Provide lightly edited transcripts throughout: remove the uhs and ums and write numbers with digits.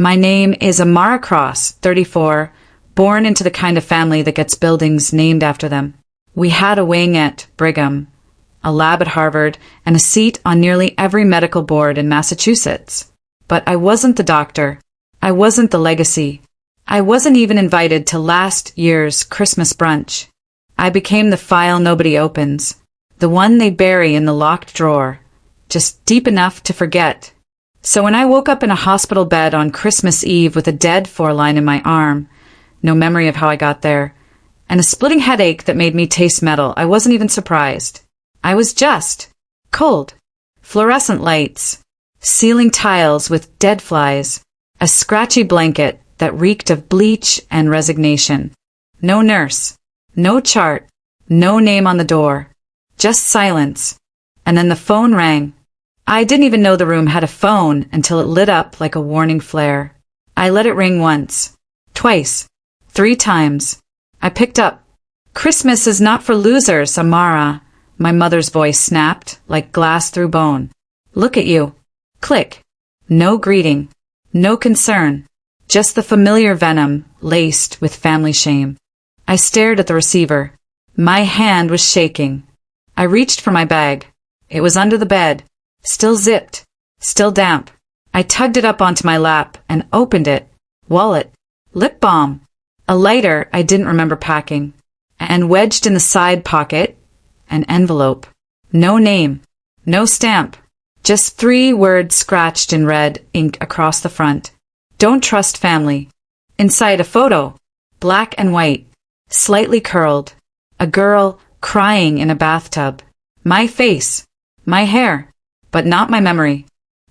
My name is Amara Cross, 34, born into the kind of family that gets buildings named after them. We had a wing at Brigham, a lab at Harvard, and a seat on nearly every medical board in Massachusetts. But I wasn't the doctor. I wasn't the legacy. I wasn't even invited to last year's Christmas brunch. I became the file nobody opens, the one they bury in the locked drawer, just deep enough to forget. So when I woke up in a hospital bed on Christmas Eve with a dead foreline in my arm, no memory of how I got there, and a splitting headache that made me taste metal, I wasn't even surprised. I was just cold. Fluorescent lights, ceiling tiles with dead flies, a scratchy blanket that reeked of bleach and resignation. No nurse, no chart, no name on the door, just silence. And then the phone rang. I didn't even know the room had a phone until it lit up like a warning flare. I let it ring once, twice, 3 times. I picked up. "Christmas is not for losers, Amara," my mother's voice snapped like glass through bone. "Look at you." Click. No greeting. No concern. Just the familiar venom laced with family shame. I stared at the receiver. My hand was shaking. I reached for my bag. It was under the bed. Still zipped. Still damp. I tugged it up onto my lap and opened it. Wallet. Lip balm. A lighter I didn't remember packing. And wedged in the side pocket, an envelope. No name. No stamp. Just 3 words scratched in red ink across the front. Don't trust family. Inside a photo. Black and white. Slightly curled. A girl crying in a bathtub. My face. My hair. But not my memory.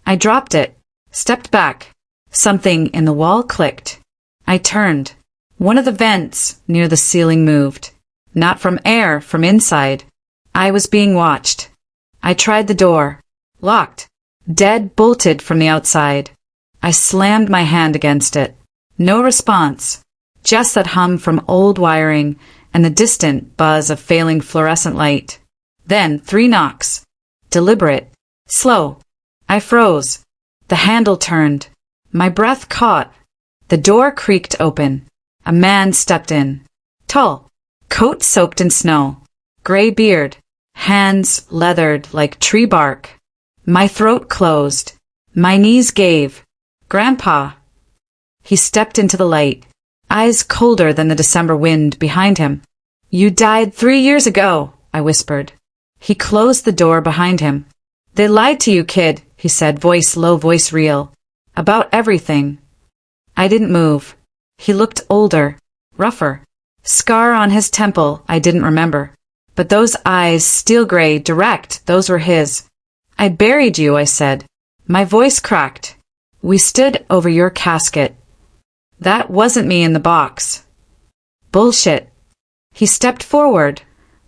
I dropped it. Stepped back. Something in the wall clicked. I turned. One of the vents near the ceiling moved. Not from air, from inside. I was being watched. I tried the door. Locked. Dead bolted from the outside. I slammed my hand against it. No response. Just that hum from old wiring and the distant buzz of failing fluorescent light. Then 3 knocks. Deliberate. Slow. I froze. The handle turned. My breath caught. The door creaked open. A man stepped in. Tall. Coat soaked in snow. Gray beard. Hands leathered like tree bark. My throat closed. My knees gave. "Grandpa." He stepped into the light, eyes colder than the December wind behind him. "You died 3 years ago," I whispered. He closed the door behind him. "They lied to you, kid," he said, voice low, voice real. "About everything." I didn't move. He looked older, rougher. Scar on his temple I didn't remember. But those eyes, steel gray, direct, those were his. "I buried you," I said. My voice cracked. "We stood over your casket." "That wasn't me in the box." "Bullshit." He stepped forward,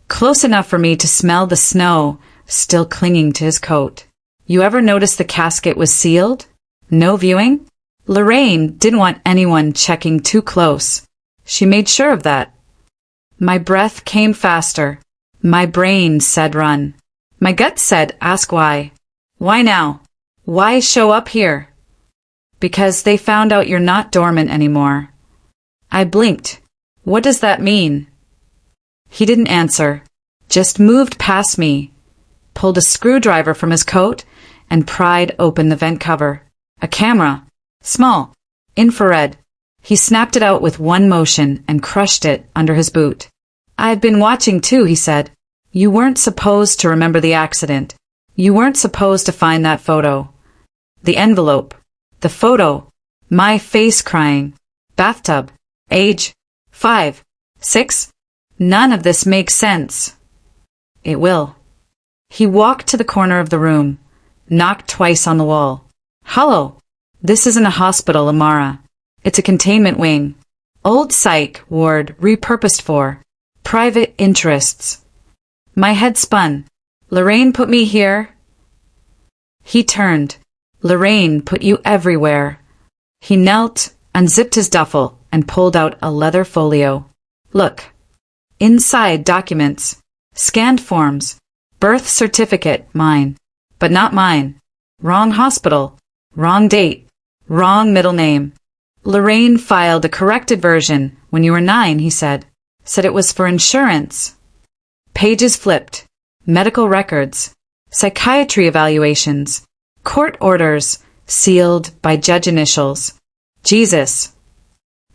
close enough for me to smell the snow still clinging to his coat. "You ever notice the casket was sealed? No viewing?" Lorraine didn't want anyone checking too close. She made sure of that. My breath came faster. My brain said run. My gut said ask why. Why now? Why show up here? "Because they found out you're not dormant anymore." I blinked. "What does that mean?" He didn't answer, just moved past me, pulled a screwdriver from his coat, and pried open the vent cover. A camera. Small. Infrared. He snapped it out with one motion and crushed it under his boot. "I've been watching too," he said. "You weren't supposed to remember the accident. You weren't supposed to find that photo." The envelope. The photo. My face crying. Bathtub. Age. 5. 6. None of this makes sense. It will. He walked to the corner of the room, knocked twice on the wall. "Hello. This isn't a hospital, Amara. It's a containment wing. Old psych ward repurposed for private interests." My head spun. "Lorraine put me here?" He turned. "Lorraine put you everywhere." He knelt, unzipped his duffel, and pulled out a leather folio. "Look. Inside documents. Scanned forms. Birth certificate, mine. But not mine. Wrong hospital. Wrong date. Wrong middle name. Lorraine filed a corrected version when you were 9, he said. Said it was for insurance. Pages flipped. Medical records. Psychiatry evaluations. Court orders, sealed by judge initials. Jesus.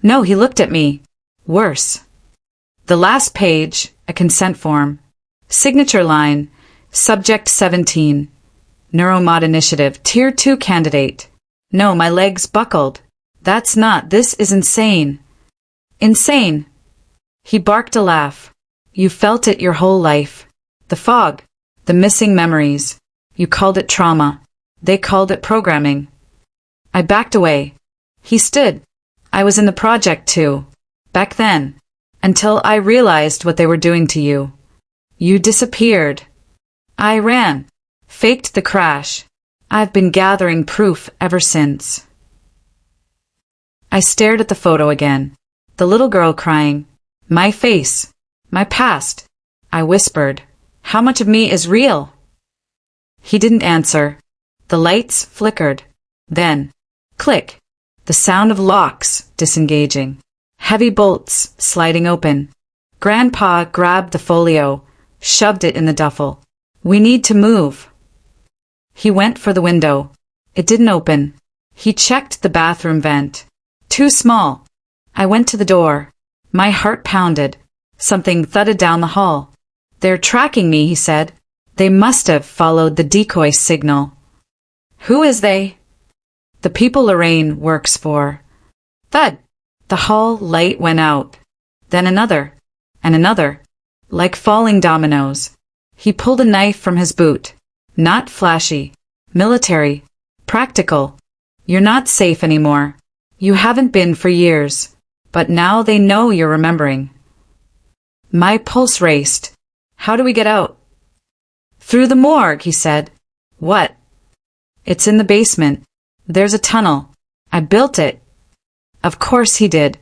No, he looked at me. Worse. The last page, a consent form. Signature line, subject 17. Neuromod Initiative, Tier 2 candidate. No, my legs buckled. This is insane. Insane. He barked a laugh. You felt it your whole life. The fog. The missing memories. You called it trauma. They called it programming. I backed away. He stood. I was in the project too. Back then. Until I realized what they were doing to you. You disappeared. I ran. Faked the crash. I've been gathering proof ever since. I stared at the photo again. The little girl crying. My face. My past. I whispered. How much of me is real? He didn't answer. The lights flickered. Then, click. The sound of locks disengaging. Heavy bolts sliding open. Grandpa grabbed the folio, shoved it in the duffel. We need to move. He went for the window. It didn't open. He checked the bathroom vent. Too small. I went to the door. My heart pounded. Something thudded down the hall. They're tracking me, he said. They must have followed the decoy signal. Who is they? The people Lorraine works for. Thud. The hall light went out. Then another. And another. Like falling dominoes. He pulled a knife from his boot. Not flashy. Military. Practical. You're not safe anymore. You haven't been for years. But now they know you're remembering. My pulse raced. How do we get out? Through the morgue, he said. What? It's in the basement. There's a tunnel. I built it. Of course he did.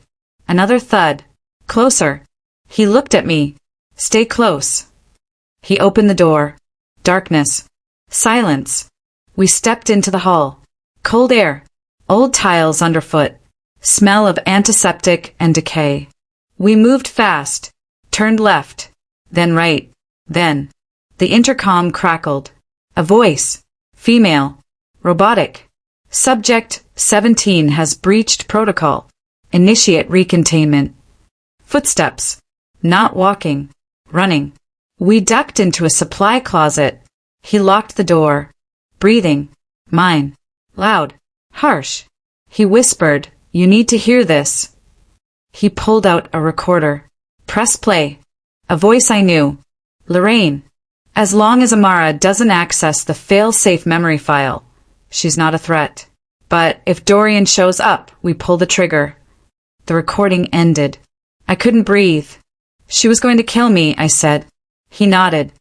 Another thud. Closer. He looked at me. Stay close. He opened the door. Darkness. Silence. We stepped into the hall. Cold air. Old tiles underfoot. Smell of antiseptic and decay. We moved fast. Turned left. Then right. Then. The intercom crackled. A voice. Female. Robotic. Subject 17 has breached protocol. Initiate recontainment. Footsteps. Not walking. Running. We ducked into a supply closet. He locked the door. Breathing. Mine. Loud. Harsh. He whispered, You need to hear this. He pulled out a recorder. Press play. A voice I knew. Lorraine. As long as Amara doesn't access the fail-safe memory file, she's not a threat. But if Dorian shows up, we pull the trigger. The recording ended. I couldn't breathe. She was going to kill me, I said. He nodded.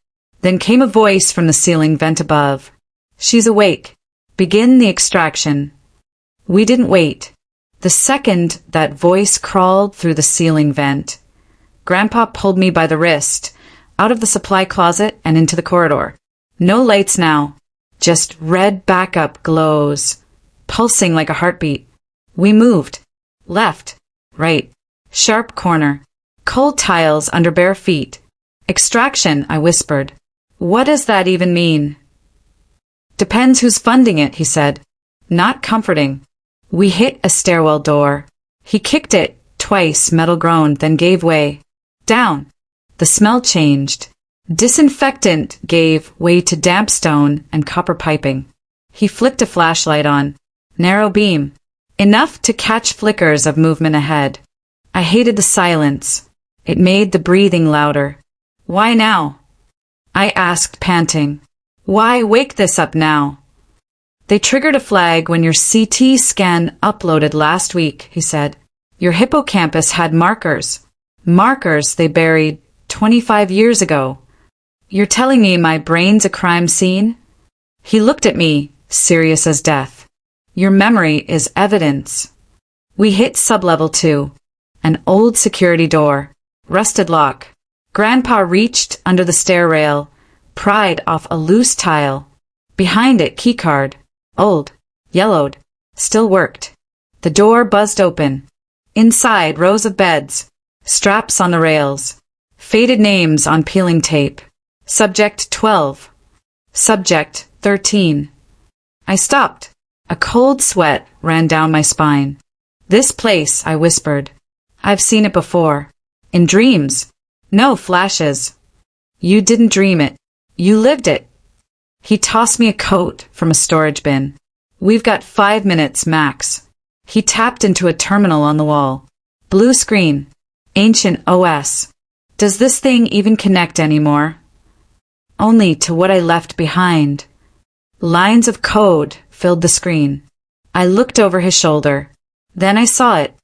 Then came a voice from the ceiling vent above. She's awake. Begin the extraction. We didn't wait. The second that voice crawled through the ceiling vent, Grandpa pulled me by the wrist, out of the supply closet and into the corridor. No lights now. Just red backup glows, pulsing like a heartbeat. We moved. Left. Right. Sharp corner. Cold tiles under bare feet. Extraction, I whispered. What does that even mean? Depends who's funding it, he said. Not comforting. We hit a stairwell door. He kicked it twice, metal groaned, then gave way. Down. The smell changed. Disinfectant gave way to damp stone and copper piping. He flicked a flashlight on. Narrow beam. Enough to catch flickers of movement ahead. I hated the silence. It made the breathing louder. Why now? I asked, panting. Why wake this up now? They triggered a flag when your CT scan uploaded last week, he said. Your hippocampus had markers. Markers they buried 25 years ago. You're telling me my brain's a crime scene? He looked at me, serious as death. Your memory is evidence. We hit sublevel 2. An old security door. Rusted lock. Grandpa reached under the stair rail, pried off a loose tile. Behind it, keycard. Old. Yellowed. Still worked. The door buzzed open. Inside, rows of beds. Straps on the rails. Faded names on peeling tape. Subject 12. Subject 13. I stopped. A cold sweat ran down my spine. This place, I whispered. I've seen it before. In dreams. No flashes. You didn't dream it. You lived it. He tossed me a coat from a storage bin. We've got 5 minutes max. He tapped into a terminal on the wall. Blue screen. Ancient OS. Does this thing even connect anymore? Only to what I left behind. Lines of code filled the screen. I looked over his shoulder. Then I saw it.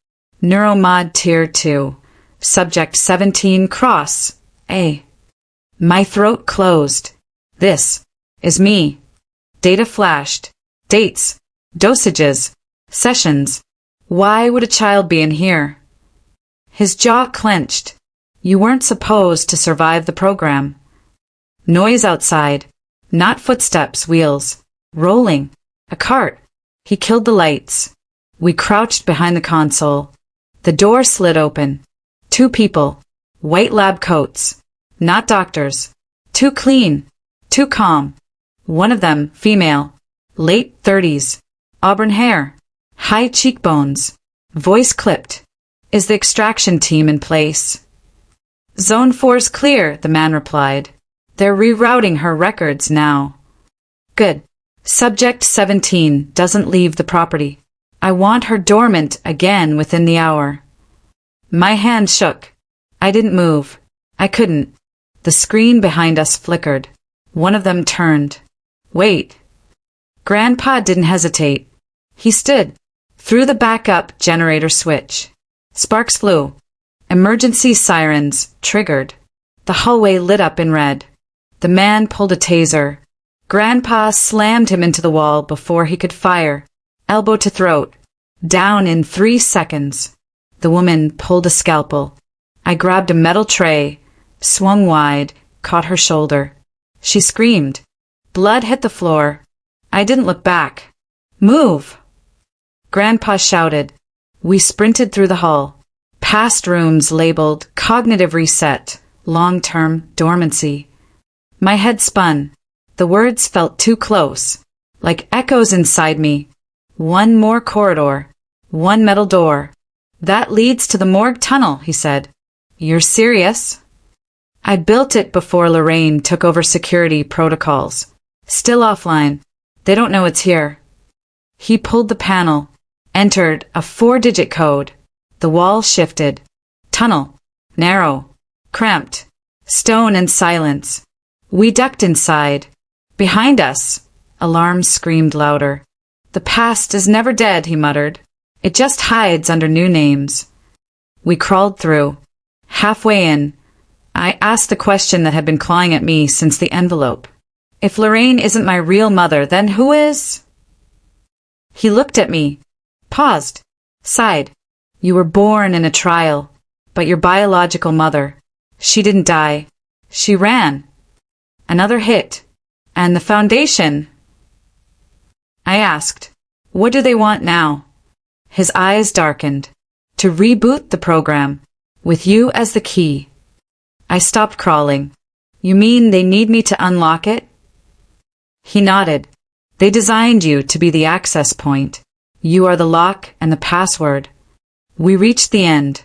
Neuromod Tier 2. Subject 17 Cross. A. My throat closed. This is me. Data flashed. Dates. Dosages. Sessions. Why would a child be in here? His jaw clenched. You weren't supposed to survive the program. Noise outside. Not footsteps, wheels. Rolling. A cart. He killed the lights. We crouched behind the console. The door slid open. 2 people. White lab coats. Not doctors. Too clean. Too calm. One of them, female. Late 30s. Auburn hair. High cheekbones. Voice clipped. Is the extraction team in place? Zone 4's clear, the man replied. They're rerouting her records now. Good. Subject 17 doesn't leave the property. I want her dormant again within the hour. My hand shook. I didn't move. I couldn't. The screen behind us flickered. One of them turned. Wait. Grandpa didn't hesitate. He stood. Threw the backup generator switch. Sparks flew. Emergency sirens triggered. The hallway lit up in red. The man pulled a taser. Grandpa slammed him into the wall before he could fire. Elbow to throat. Down in 3 seconds. The woman pulled a scalpel. I grabbed a metal tray, swung wide, caught her shoulder. She screamed. Blood hit the floor. I didn't look back. Move! Grandpa shouted. We sprinted through the hall. Past rooms labeled cognitive reset, long-term dormancy. My head spun. The words felt too close, like echoes inside me. One more corridor. One metal door. That leads to the morgue tunnel, he said. You're serious? I built it before Lorraine took over security protocols. Still offline. They don't know it's here. He pulled the panel, entered a 4-digit code. The wall shifted. Tunnel. Narrow. Cramped. Stone and silence. We ducked inside. Behind us. Alarms screamed louder. The past is never dead, he muttered. It just hides under new names. We crawled through. Halfway in, I asked the question that had been clawing at me since the envelope. If Lorraine isn't my real mother, then who is? He looked at me, paused, sighed. You were born in a trial, but your biological mother, she didn't die. She ran. Another hit. And the foundation? I asked, what do they want now? His eyes darkened. To reboot the program, with you as the key. I stopped crawling. You mean they need me to unlock it? He nodded. They designed you to be the access point. You are the lock and the password. We reached the end.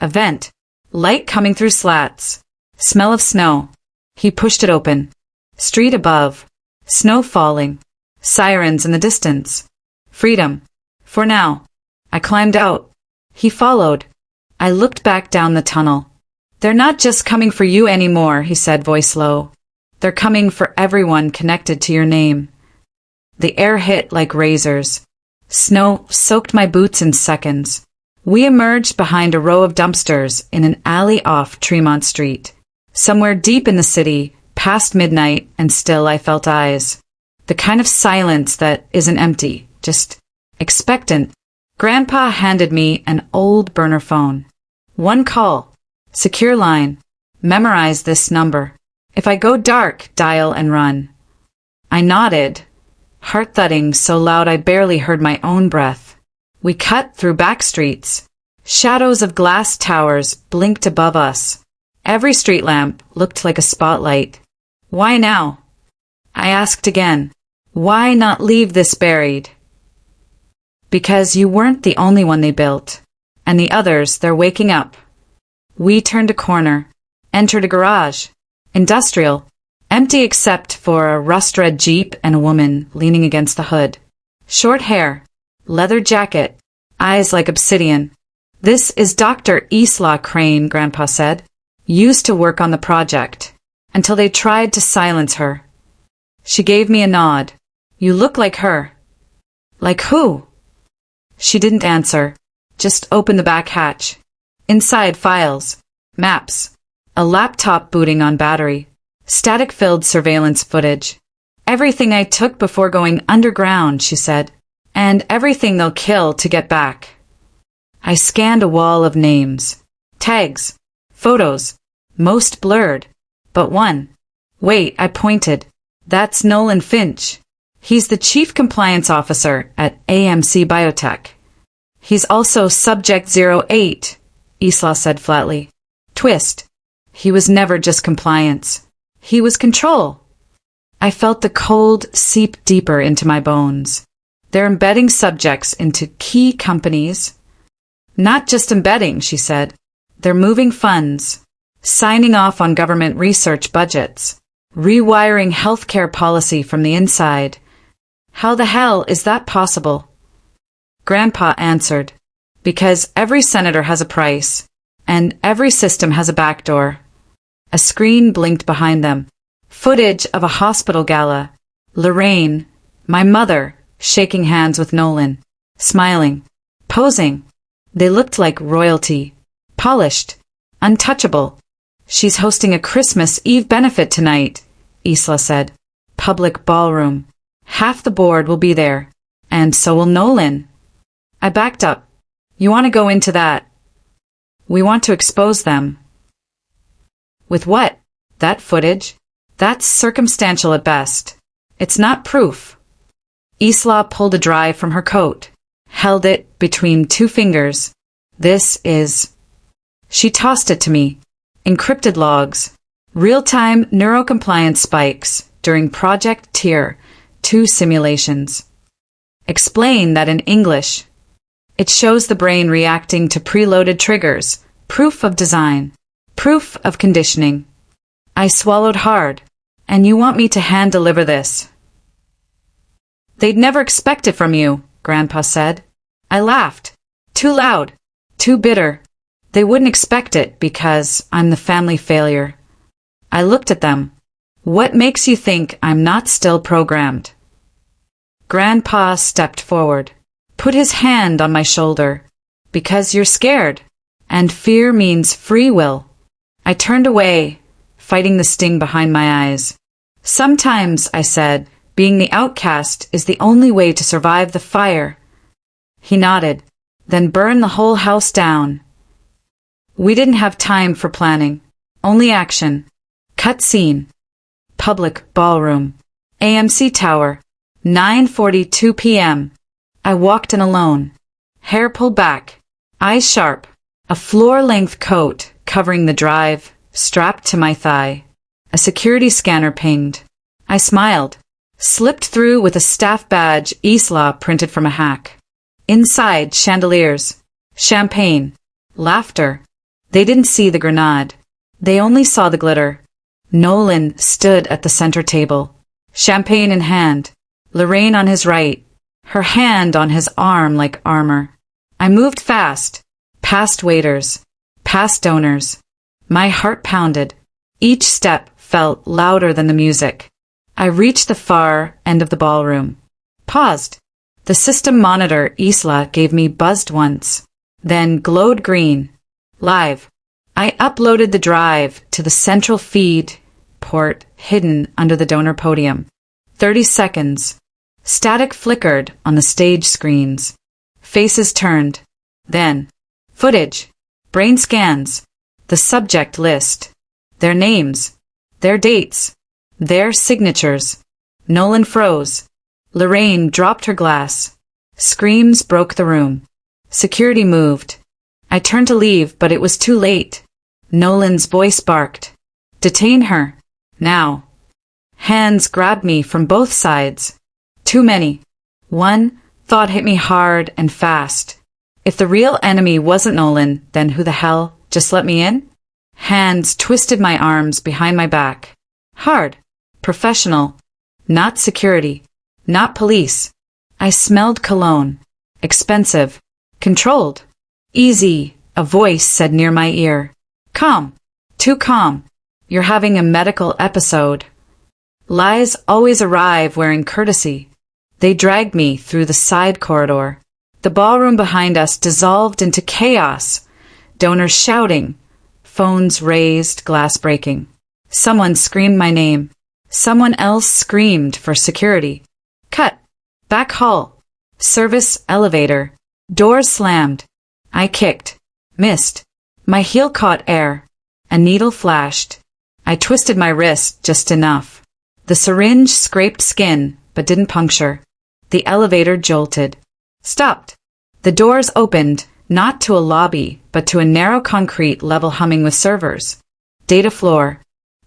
A vent. Light coming through slats. Smell of snow. He pushed it open. Street above. Snow falling. Sirens in the distance. Freedom. For now. I climbed out. He followed. I looked back down the tunnel. They're not just coming for you anymore, he said, voice low. They're coming for everyone connected to your name. The air hit like razors. Snow soaked my boots in seconds. We emerged behind a row of dumpsters in an alley off Tremont Street. Somewhere deep in the city, past midnight, and still I felt eyes. The kind of silence that isn't empty, just expectant. Grandpa handed me an old burner phone. One call. Secure line. Memorize this number. If I go dark, dial and run. I nodded. heart thudding so loud I barely heard my own breath. We cut through back streets. Shadows of glass towers blinked above us. Every street lamp looked like a spotlight. Why now? I asked again. Why not leave this buried? Because you weren't the only one they built. And the others, they're waking up. We turned a corner, entered a garage. Industrial. Empty except for a rust-red Jeep and a woman leaning against the hood. Short hair, leather jacket, eyes like obsidian. This is Dr. Isla Crane, Grandpa said. Used to work on the project, until they tried to silence her. She gave me a nod. You look like her. Like who? She didn't answer, just opened the back hatch. Inside, files, maps, a laptop booting on battery. Static-filled surveillance footage. Everything I took before going underground, she said. And everything they'll kill to get back. I scanned a wall of names. Tags. Photos. Most blurred. But one. Wait, I pointed. That's Nolan Finch. He's the Chief Compliance Officer at AMC Biotech. He's also Subject 08, Isla said flatly. Twist. He was never just compliance. He was control. I felt the cold seep deeper into my bones. They're embedding subjects into key companies. Not just embedding, she said. They're moving funds, signing off on government research budgets, rewiring healthcare policy from the inside. How the hell is that possible? Grandpa answered, because every senator has a price, and every system has a backdoor. A screen blinked behind them. Footage of a hospital gala. Lorraine, my mother, shaking hands with Nolan. Smiling. Posing. They looked like royalty. Polished. Untouchable. She's hosting a Christmas Eve benefit tonight, Isla said. Public ballroom. Half the board will be there. And so will Nolan. I backed up. You want to go into that? We want to expose them. With what? That footage? That's circumstantial at best. It's not proof. Isla pulled a drive from her coat, held it between two fingers. This is... She tossed it to me. Encrypted logs. Real-time neurocompliance spikes during Project Tier 2 simulations. Explain that in English. It shows the brain reacting to preloaded triggers. Proof of design. Proof of conditioning. I swallowed hard. And you want me to hand-deliver this? They'd never expect it from you, Grandpa said. I laughed. Too loud. Too bitter. They wouldn't expect it because I'm the family failure. I looked at them. What makes you think I'm not still programmed? Grandpa stepped forward. Put his hand on my shoulder. Because you're scared. And fear means free will. I turned away, fighting the sting behind my eyes. Sometimes, I said, being the outcast is the only way to survive the fire. He nodded. Then burn the whole house down. We didn't have time for planning. Only action. Cut scene. Public ballroom. AMC Tower. 9:42 p.m. I walked in alone. Hair pulled back. Eyes sharp. A floor-length coat covering the drive, strapped to my thigh. A security scanner pinged. I smiled. Slipped through with a staff badge Isla printed from a hack. Inside, chandeliers. Champagne. Laughter. They didn't see the grenade. They only saw the glitter. Nolan stood at the center table. Champagne in hand. Lorraine on his right. Her hand on his arm like armor. I moved fast. Past waiters. Past donors. My heart pounded. Each step felt louder than the music. I reached the far end of the ballroom. Paused. The system monitor Isla gave me buzzed once. Then glowed green. Live. I uploaded the drive to the central feed port hidden under the donor podium. 30 seconds. Static flickered on the stage screens. Faces turned. Then. Footage. Brain scans. The subject list. Their names. Their dates. Their signatures. Nolan froze. Lorraine dropped her glass. Screams broke the room. Security moved. I turned to leave, but it was too late. Nolan's voice barked. Detain her. Now. Hands grabbed me from both sides. Too many. One thought hit me hard and fast. If the real enemy wasn't Nolan, then who the hell? Just let me in? Hands twisted my arms behind my back. Hard. Professional. Not security. Not police. I smelled cologne. Expensive. Controlled. Easy, a voice said near my ear. Calm. Too calm. You're having a medical episode. Lies always arrive wearing courtesy. They dragged me through the side corridor. The ballroom behind us dissolved into chaos. Donors shouting. Phones raised, glass breaking. Someone screamed my name. Someone else screamed for security. Cut. Back hall. Service elevator. Doors slammed. I kicked. Missed. My heel caught air. A needle flashed. I twisted my wrist just enough. The syringe scraped skin, but didn't puncture. The elevator jolted. Stopped. The doors opened, not to a lobby, but to a narrow concrete level humming with servers. Data floor.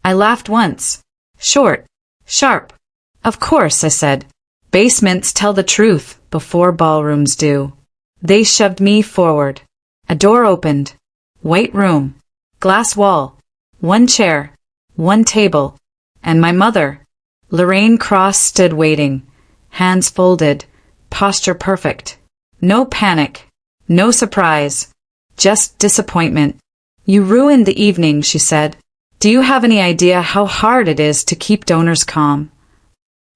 I laughed once. Short. Sharp. Of course, I said. Basements tell the truth before ballrooms do. They shoved me forward. A door opened. White room. Glass wall. One chair. One table. And my mother. Lorraine Cross stood waiting. Hands folded. Posture perfect. No panic. No surprise. Just disappointment. You ruined the evening, she said. Do you have any idea how hard it is to keep donors calm?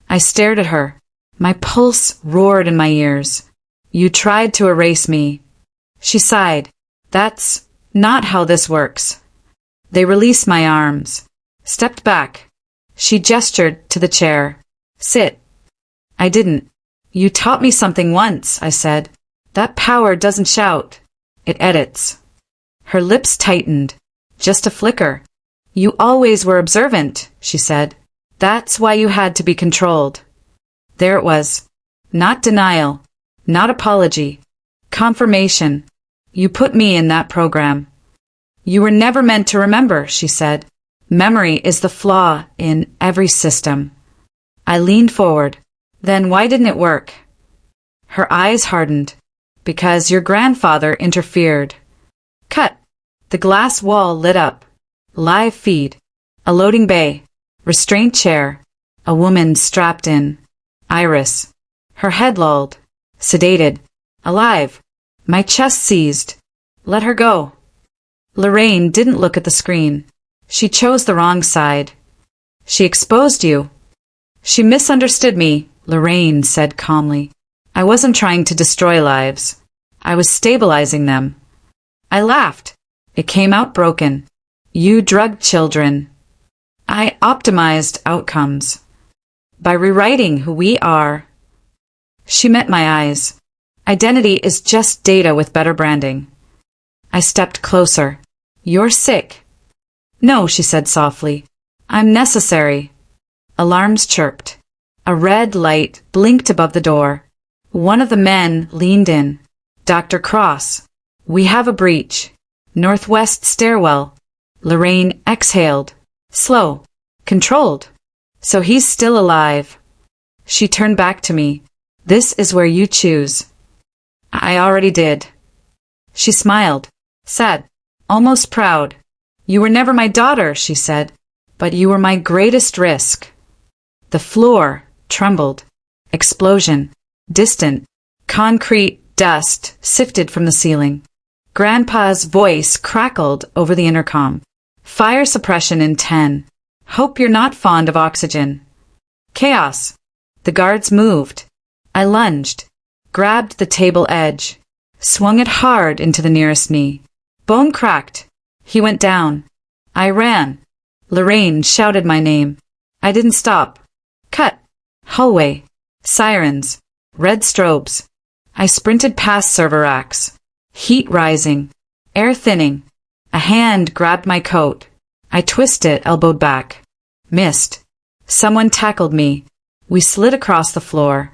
I stared at her. My pulse roared in my ears. You tried to erase me. She sighed. That's not how this works. They released my arms. Stepped back. She gestured to the chair. Sit. I didn't. You taught me something once, I said. That power doesn't shout. It edits. Her lips tightened. Just a flicker. You always were observant, she said. That's why you had to be controlled. There it was. Not denial. Not apology. Confirmation. You put me in that program. You were never meant to remember, she said. Memory is the flaw in every system. I leaned forward. Then why didn't it work? Her eyes hardened. Because your grandfather interfered. Cut. The glass wall lit up. Live feed. A loading bay. Restraint chair. A woman strapped in. Iris. Her head lolled. Sedated. Alive. My chest seized. Let her go. Lorraine didn't look at the screen. She chose the wrong side. She exposed you. She misunderstood me, Lorraine said calmly. I wasn't trying to destroy lives. I was stabilizing them. I laughed. It came out broken. You drugged children. I optimized outcomes. By rewriting who we are. She met my eyes. Identity is just data with better branding. I stepped closer. You're sick. No, she said softly. I'm necessary. Alarms chirped. A red light blinked above the door. One of the men leaned in. Dr. Cross. We have a breach. Northwest stairwell. Lorraine exhaled. Slow. Controlled. So he's still alive. She turned back to me. This is where you choose. I already did. She smiled. Sad. Almost proud. You were never my daughter, she said, but you were my greatest risk. The floor trembled. Explosion. Distant. Concrete dust sifted from the ceiling. Grandpa's voice crackled over the intercom. Fire suppression in 10. Hope you're not fond of oxygen. Chaos. The guards moved. I lunged. Grabbed the table edge. Swung it hard into the nearest knee. Bone cracked. He went down. I ran. Lorraine shouted my name. I didn't stop. Cut. Hallway. Sirens. Red strobes. I sprinted past server racks. Heat rising. Air thinning. A hand grabbed my coat. I twisted, elbowed back. Missed. Someone tackled me. We slid across the floor.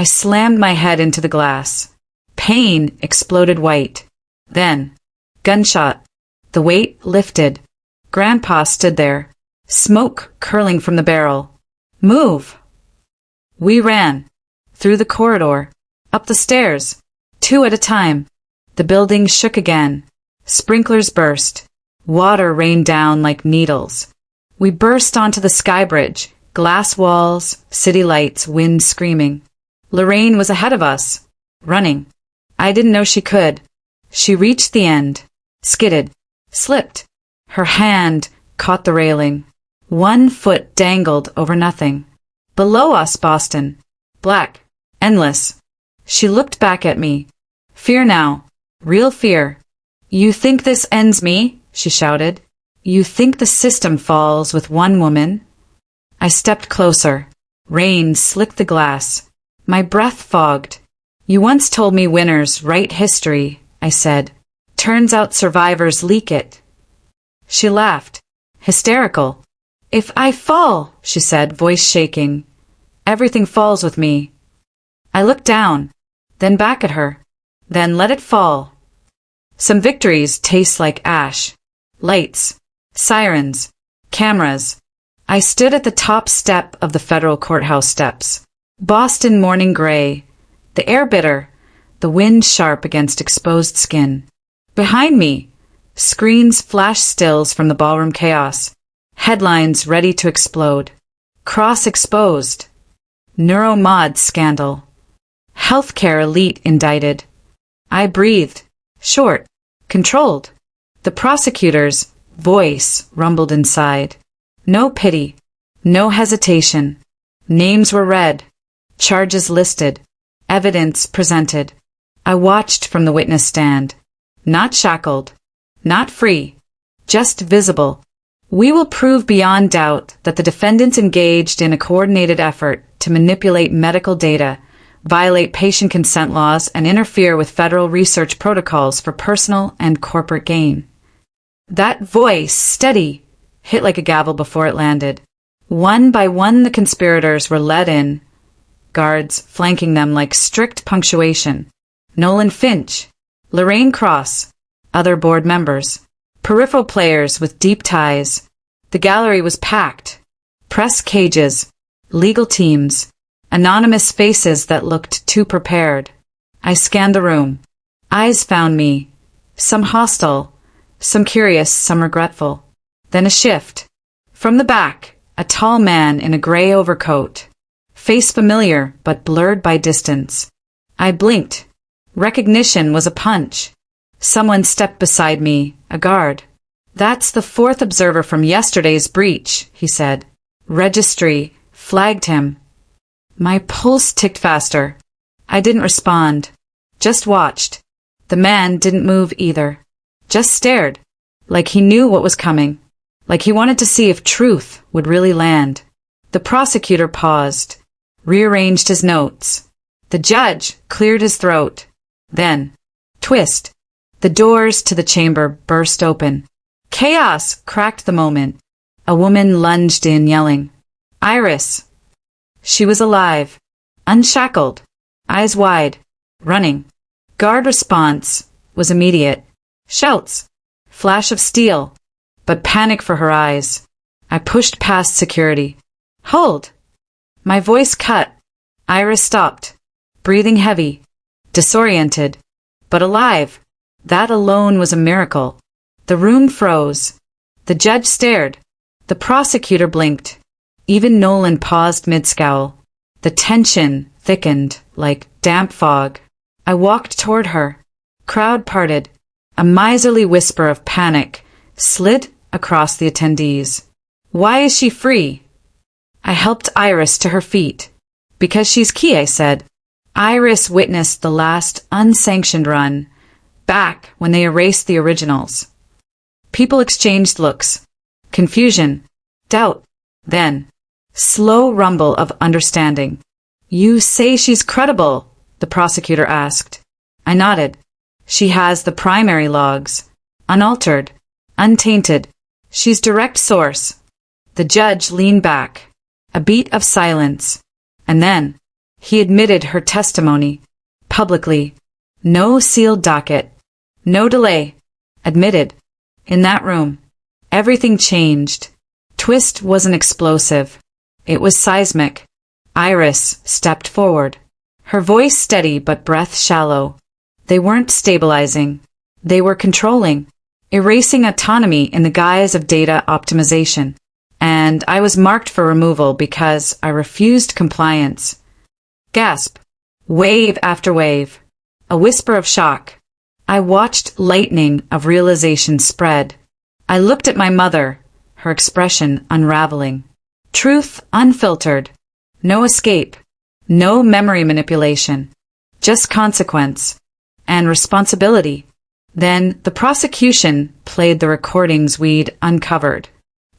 I slammed my head into the glass. Pain exploded white. Then, gunshot. The weight lifted. Grandpa stood there, smoke curling from the barrel. Move! We ran. Through the corridor. Up the stairs. 2 at a time. The building shook again. Sprinklers burst. Water rained down like needles. We burst onto the sky bridge. Glass walls, city lights, wind screaming. Lorraine was ahead of us. Running. I didn't know she could. She reached the end. Skidded. Slipped. Her hand caught the railing. 1 foot dangled over nothing. Below us, Boston. Black. Endless. She looked back at me. Fear now. Real fear. You think this ends me? She shouted. You think the system falls with 1 woman? I stepped closer. Rain slicked the glass. My breath fogged. You once told me winners write history, I said. Turns out survivors leak it. She laughed. Hysterical. If I fall, she said, voice shaking. Everything falls with me. I looked down, then back at her, then let it fall. Some victories taste like ash. Lights, sirens, cameras. I stood at the top step of the federal courthouse steps. Boston morning gray, the air bitter, the wind sharp against exposed skin. Behind me, screens flash stills from the ballroom chaos, headlines ready to explode. Cross exposed. Neuromod scandal. Healthcare elite indicted. I breathed, short, controlled. The prosecutor's voice rumbled inside. No pity, no hesitation. Names were read, charges listed, evidence presented. I watched from the witness stand. Not shackled, not free, just visible. We will prove beyond doubt that the defendants engaged in a coordinated effort to manipulate medical data, violate patient consent laws, and interfere with federal research protocols for personal and corporate gain. That voice, steady, hit like a gavel before it landed. 1 by 1 the conspirators were led in, guards flanking them like strict punctuation. Nolan Finch, Lorraine Cross, other board members, peripheral players with deep ties. The gallery was packed. Press cages, legal teams, anonymous faces that looked too prepared. I scanned the room. Eyes found me, some hostile, some curious, some regretful. Then a shift. From the back, a tall man in a gray overcoat. Face familiar, but blurred by distance. I blinked. Recognition was a punch. Someone stepped beside me, a guard. That's the 4th observer from yesterday's breach, he said. Registry flagged him. My pulse ticked faster. I didn't respond. Just watched. The man didn't move either. Just stared. Like he knew what was coming. Like he wanted to see if truth would really land. The prosecutor paused. Rearranged his notes. The judge cleared his throat. Then, twist. The doors to the chamber burst open. Chaos cracked the moment. A woman lunged in, yelling, Iris! She was alive, unshackled, eyes wide, running. Guard response was immediate. Shouts, flash of steel, but panic for her eyes. I pushed past security. Hold! My voice cut. Iris stopped, breathing heavy, disoriented, but alive. That alone was a miracle. The room froze. The judge stared. The prosecutor blinked. Even Nolan paused mid-scowl. The tension thickened like damp fog. I walked toward her. Crowd parted. A miserly whisper of panic slid across the attendees. Why is she free? I helped Iris to her feet. Because she's key, I said. Iris witnessed the last unsanctioned run, back when they erased the originals. People exchanged looks. Confusion. Doubt. Then, slow rumble of understanding. You say she's credible? The prosecutor asked. I nodded. She has the primary logs. Unaltered. Untainted. She's direct source. The judge leaned back. A beat of silence. And then, He admitted her testimony. Publicly. No sealed docket. No delay. Admitted. In that room. Everything changed. Twist wasn't explosive. It was seismic. Iris stepped forward. Her voice steady but breath shallow. They weren't stabilizing. They were controlling. Erasing autonomy in the guise of data optimization. And I was marked for removal because I refused compliance. Gasp. Wave after wave. A whisper of shock. I watched lightning of realization spread. I looked at my mother, her expression unraveling. Truth unfiltered. No escape. No memory manipulation. Just consequence. And responsibility. Then the prosecution played the recordings we'd uncovered.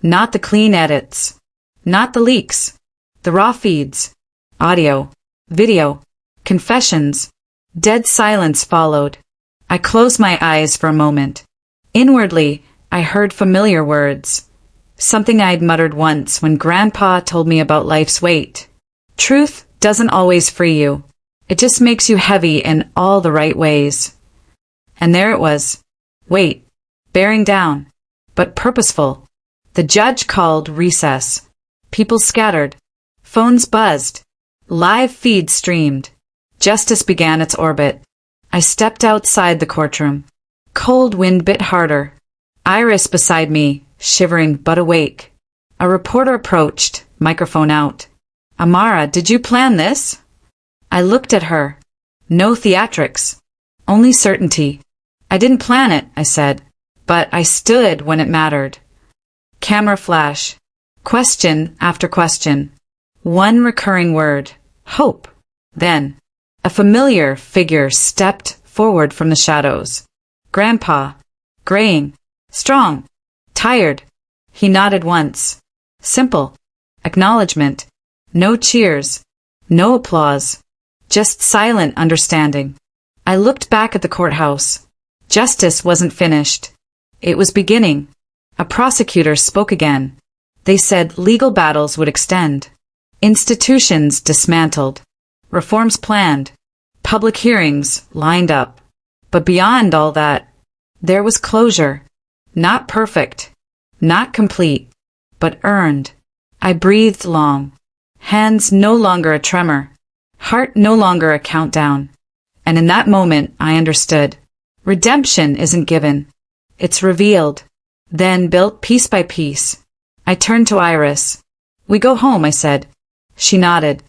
Not the clean edits. Not the leaks. The raw feeds. Audio. Video. Confessions. Dead silence followed. I closed my eyes for a moment. Inwardly, I heard familiar words. Something I'd muttered once when Grandpa told me about life's weight. Truth doesn't always free you. It just makes you heavy in all the right ways. And there it was. Weight. Bearing down. But purposeful. The judge called recess. People scattered. Phones buzzed. Live feeds streamed. Justice began its orbit. I stepped outside the courtroom. Cold wind bit harder. Iris beside me, shivering but awake. A reporter approached, microphone out. Amara, did you plan this? I looked at her. No theatrics. Only certainty. I didn't plan it, I said. But I stood when it mattered. Camera flash. Question after question. One recurring word. Hope. Then, a familiar figure stepped forward from the shadows. Grandpa. Graying. Strong. Tired. He nodded once. Simple. Acknowledgement. No cheers. No applause. Just silent understanding. I looked back at the courthouse. Justice wasn't finished. It was beginning. A prosecutor spoke again. They said legal battles would extend. Institutions dismantled. Reforms planned. Public hearings lined up. But beyond all that, there was closure. Not perfect. Not complete. But earned. I breathed long. Hands no longer a tremor. Heart no longer a countdown. And in that moment, I understood. Redemption isn't given. It's revealed. Then built piece by piece. I turned to Iris. We go home, I said. She nodded.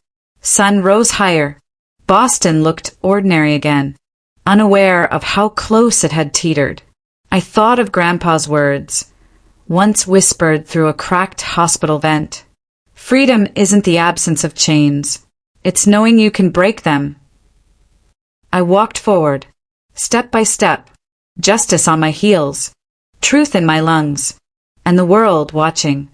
Sun rose higher. Boston looked ordinary again, unaware of how close it had teetered. I thought of Grandpa's words, once whispered through a cracked hospital vent. Freedom isn't the absence of chains. It's knowing you can break them. I walked forward, step by step, justice on my heels, truth in my lungs, and the world watching.